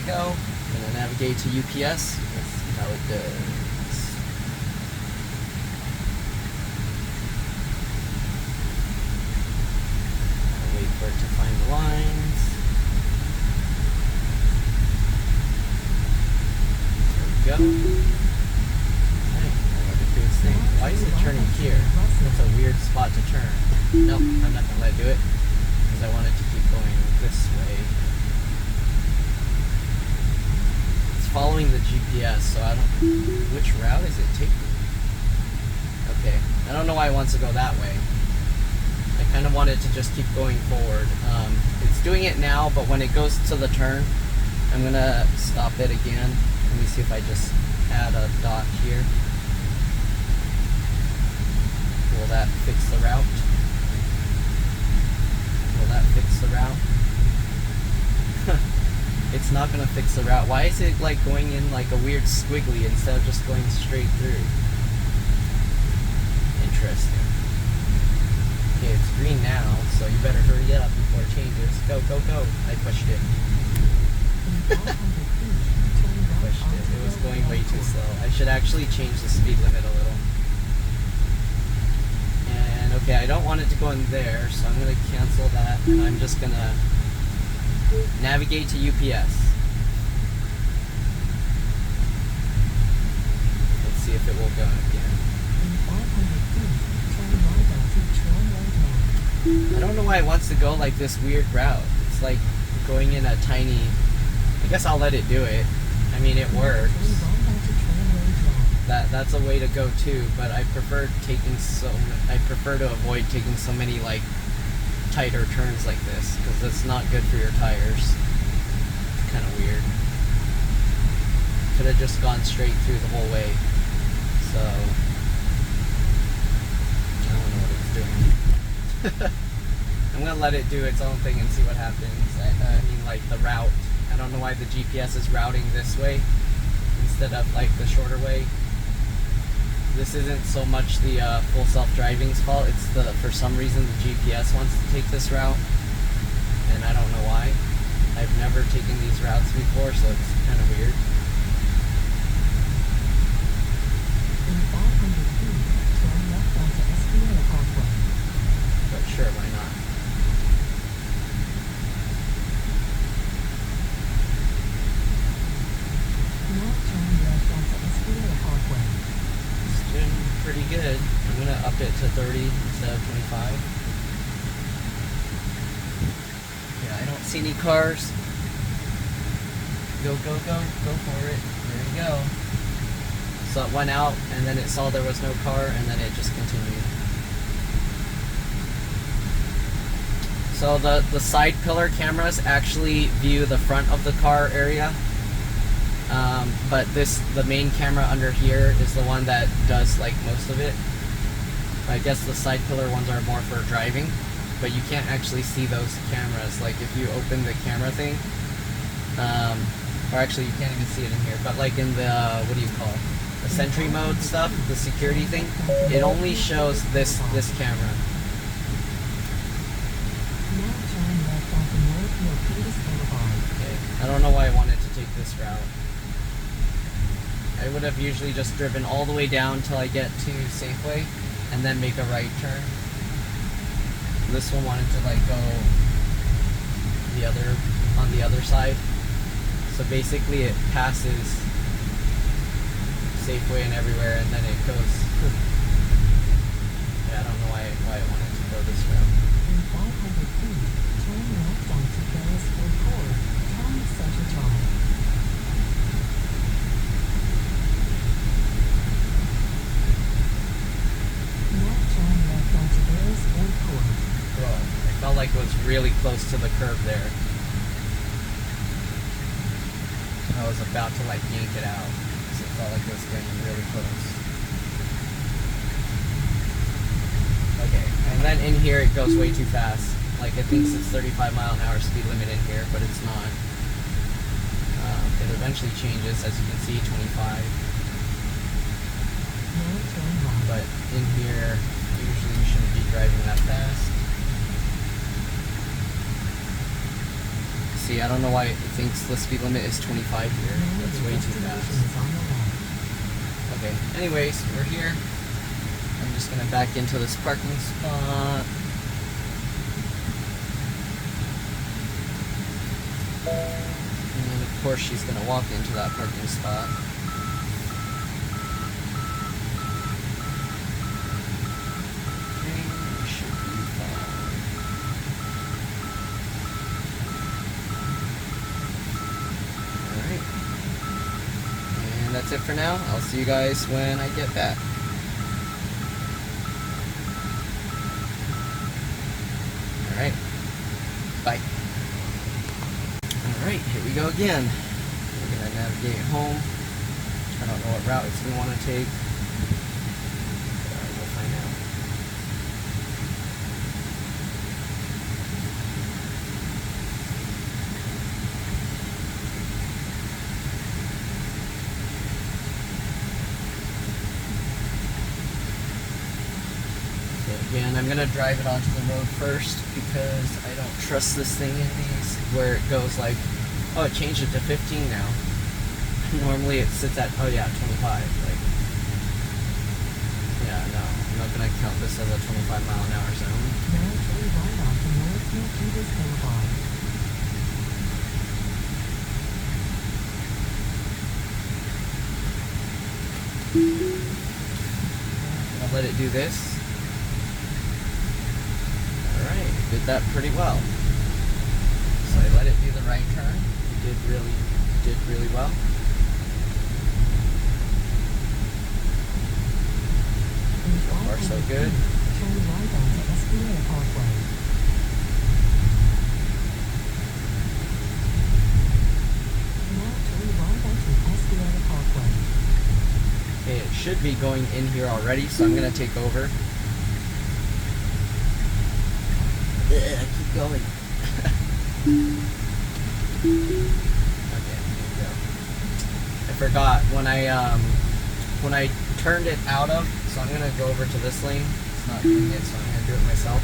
we go. I'm gonna navigate to UPS. Let's see how it does. I'll wait for it to find the lines. There we go. Okay, I'll let it do its thing. Why is it turning here? It's a weird spot to turn. Nope, I'm not gonna let it do it because I want it to keep going this way. Following the GPS, so I don't... Which route is it taking? Okay, I don't know why it wants to go that way. I kind of want it to just keep going forward. It's doing it now, but when it goes to the turn, I'm going to stop it again. Let me see if I just add a dot here. Will that fix the route? Will that fix the route? It's not going to fix the route. Why is it like going in like a weird squiggly instead of just going straight through? Interesting. Okay, it's green now, so you better hurry up before it changes. Go, go, go. I pushed it. Pushed it. It was going way too slow. I should actually change the speed limit a little. And okay, I don't want it to go in there, so I'm going to cancel that, and I'm just going to navigate to UPS. Let's see if it will go again. I don't know why it wants to go like this weird route. It's like going in a tiny... I guess I'll let it do it. I mean, it works. That's a way to go too, but I prefer to avoid taking so many like tighter turns like this, because that's not good for your tires. It's kind of weird. Could have just gone straight through the whole way. So I don't know what it's doing. I'm gonna let it do its own thing and see what happens. I mean, like the route. I don't know why the GPS is routing this way instead of like the shorter way. This isn't so much the full self-driving's fault. It's for some reason the GPS wants to take this route, and I don't know why. I've never taken these routes before, so it's kind of weird. But sure, why not? Pretty good. I'm gonna up it to 30 instead of 25. Yeah, I don't see any cars. Go, go, go, go for it. There you go. So it went out, and then it saw there was no car, and then it just continued. So the side pillar cameras actually view the front of the car area. But the main camera under here is the one that does like most of it. I guess the side pillar ones are more for driving, but you can't actually see those cameras. Like if you open the camera thing, or actually you can't even see it in here, but like in the, what do you call it? The Sentry mode stuff, the security thing, it only shows this camera. Okay, I don't know why I wanted to take this route. I would have usually just driven all the way down till I get to Safeway and then make a right turn. This one wanted to like go on the other side. So basically it passes Safeway and everywhere, and then it goes. Yeah, I don't know why it wanted to go this route. In 500 feet, turn left onto Beresford Court, Town Center Drive. Now turn left onto Beresford Court. Bro, I felt like it was really close to the curb there. I was about to like yank it out. It felt like it was getting really close. Okay, and then in here it goes way too fast. Like it thinks it's 35-mile-an-hour speed limit in here, but it's not. It eventually changes, as you can see, 25. But in here, usually you shouldn't be driving that fast. See, I don't know why it thinks the speed limit is 25 here. That's way too fast. Okay, anyways, we're here. I'm just gonna back into this parking spot. And then of course she's gonna walk into that parking spot. Okay, we should be fine. Alright. And that's it for now. I'll see you guys when I get back. Alright. Bye. Alright, here we go again. We're going to navigate home. I don't know what route it's going to want to take. We'll find out. Again, I'm going to drive it onto the road first because I don't trust this thing in these where it goes like, oh, it changed it to 15 now. Normally it sits at, oh yeah, 25. Like, yeah, no, I'm not going to count this as a 25-mile-an-hour zone. Now turn right onto North Milpitas Boulevard. I'll let it do this. Alright, did that pretty well. So I let it do the right turn. It did really well. So far so good. Turn right onto FSD Parkway. Now turn right onto FSD Parkway. Okay, it should be going in here already, so I'm going to take over. Keep going. Okay, here we go. I forgot when I turned it out of, so I'm gonna go over to this lane. It's not doing it, so I'm gonna do it myself.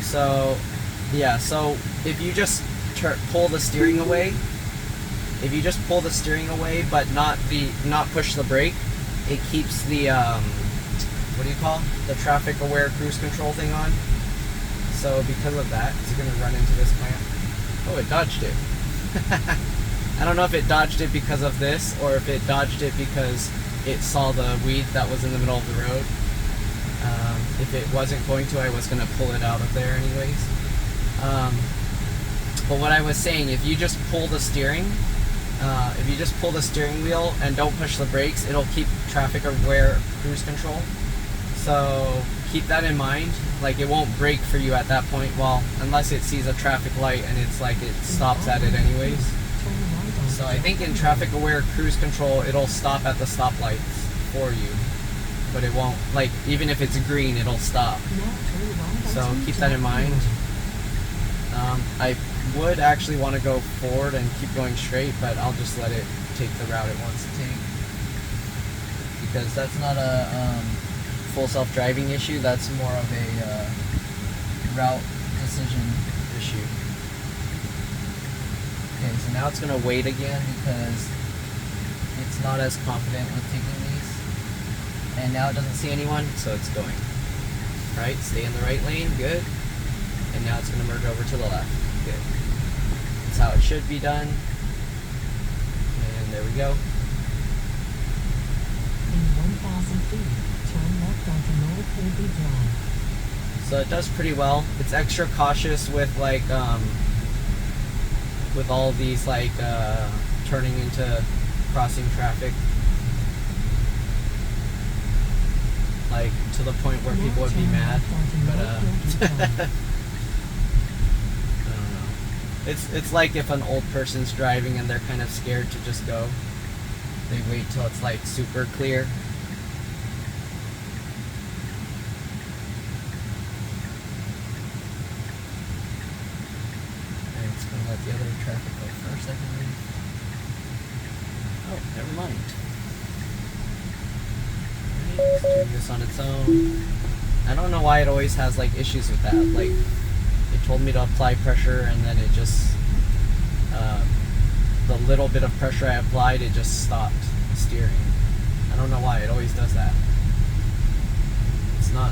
So yeah, so if you just pull the steering away, but not push the brake, it keeps the what do you call the traffic aware cruise control thing on. So because of that, it's going to run into this plant. Oh, it dodged it. I don't know if it dodged it because of this or if it dodged it because it saw the weed that was in the middle of the road. If it wasn't going to, I was going to pull it out of there anyways. But what I was saying, if you just pull the steering wheel and don't push the brakes, it'll keep traffic aware cruise control. So keep that in mind. Like, it won't brake for you at that point, well, unless it sees a traffic light and it's like it stops at it anyways. So I think in traffic aware cruise control, it'll stop at the stoplights for you, but it won't, like, even if it's green, it'll stop. So keep that in mind. I would actually want to go forward and keep going straight, but I'll just let it take the route it wants to take, because that's not a full self-driving issue, that's more of a route decision issue. Okay, so now it's going to wait again because it's not as confident with taking these. And now it doesn't see anyone, so it's going. Right, stay in the right lane, good. And now it's going to merge over to the left, good. That's how it should be done. And there we go. In 1,000 feet. Turn left onto N Hillview Dr. So it does pretty well. It's extra cautious with like with all these like turning into crossing traffic, like to the point where people would be mad. But I don't know. It's like if an old person's driving and they're kind of scared to just go. They wait till it's like super clear. Let the other traffic go first, I believe. Oh, never mind. Alright, let's do this on its own. I don't know why it always has like issues with that. Like, if told me to apply pressure, and then it just, the little bit of pressure I applied, it just stopped steering. I don't know why, it always does that. I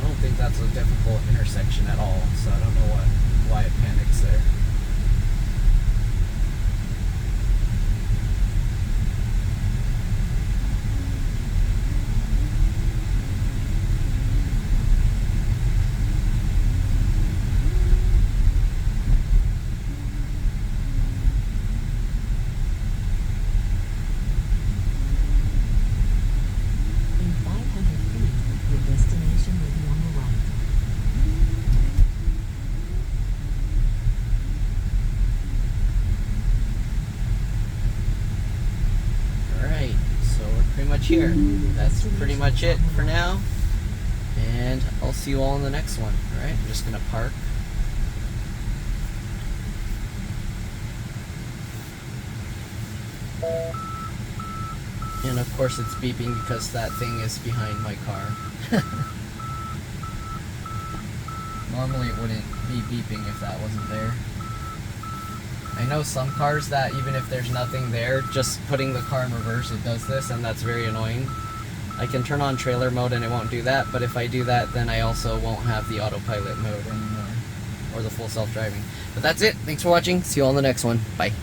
don't think that's a difficult intersection at all, so I don't know why it panics there. In 500 feet, your destination will be on the right. Alright, so we're pretty much here. That's pretty much it for now. And I'll see you all in the next one. Alright, I'm just gonna park. And of course it's beeping because that thing is behind my car. Normally it wouldn't be beeping if that wasn't there. I know some cars that even if there's nothing there, just putting the car in reverse, it does this, and that's very annoying. I can turn on trailer mode and it won't do that, but if I do that, then I also won't have the autopilot mode anymore, or the full self-driving. But that's it. Thanks for watching. See you all in the next one. Bye.